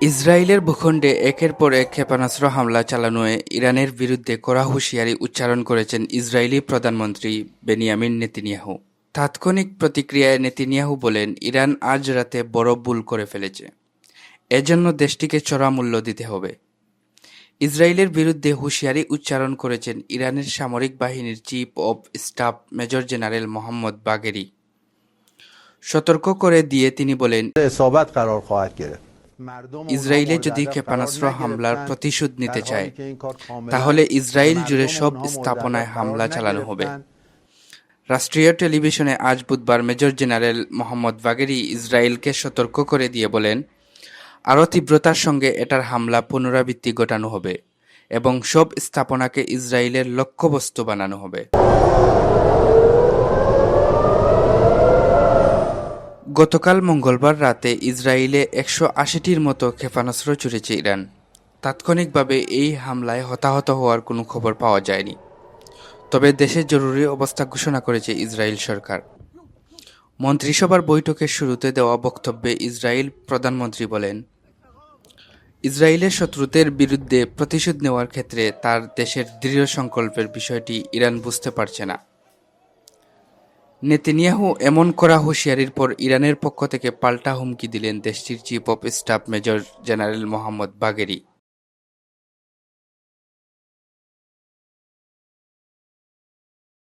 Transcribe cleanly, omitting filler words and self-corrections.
ইসরায়েলের ভূখণ্ডে একের পর এক ক্ষেপণাস্ত্র হামলা চালানোয় ইরানের বিরুদ্ধে কড়া হুঁশিয়ারি উচ্চারণ করেছেন ইসরায়েলি প্রধানমন্ত্রী বেনিয়ামিন নেতানিয়াহু। তাৎক্ষণিক প্রতিক্রিয়ায় নেতানিয়াহু বলেন, ইরান আজ রাতে বড় ভুল করে ফেলেছে, এজন্য দেশটিকে চড়া মূল্য দিতে হবে। ইসরায়েলের বিরুদ্ধে হুঁশিয়ারি উচ্চারণ করেছেন ইরানের সামরিক বাহিনীর chief of staff major general Mohammad বাগেরি। সতর্ক করে দিয়ে তিনি বলেন, ইসরায়েলে যদি ক্ষেপণাস্ত্র হামলার প্রতিশোধ নিতে চায়, তাহলে ইসরায়েল জুড়ে সব স্থাপনায় হামলা চালানো হবে। রাষ্ট্রীয় টেলিভিশনে আজ বুধবার মেজর জেনারেল মোহাম্মদ বাগেরি ইসরায়েলকে সতর্ক করে দিয়ে বলেন, আরও তীব্রতার সঙ্গে এটার হামলা পুনরাবৃত্তি ঘটানো হবে এবং সব স্থাপনাকে ইসরায়েলের লক্ষ্যবস্তু বানানো হবে। গতকাল মঙ্গলবার রাতে ইসরায়েলে ১৮০টির মতো ক্ষেপণাস্ত্র ছুড়েছে ইরান। তাৎক্ষণিকভাবে এই হামলায় হতাহত হওয়ার কোনো খবর পাওয়া যায়নি। তবে দেশে জরুরি অবস্থা ঘোষণা করেছে ইসরায়েল সরকার। মন্ত্রিসভার বৈঠকের শুরুতে দেওয়া বক্তব্যে ইসরায়েল প্রধানমন্ত্রী বলেন, ইসরায়েলের শত্রুদের বিরুদ্ধে প্রতিশোধ নেওয়ার ক্ষেত্রে তার দেশের দৃঢ় সংকল্পের বিষয়টি ইরান বুঝতে পারছে না। নেতানিয়াহু এমন কড়া হুঁশিয়ারির পর ইরানের পক্ষ থেকে পাল্টা হুমকি দিলেন দেশটির chief of staff major general Mohammad বাগেরি।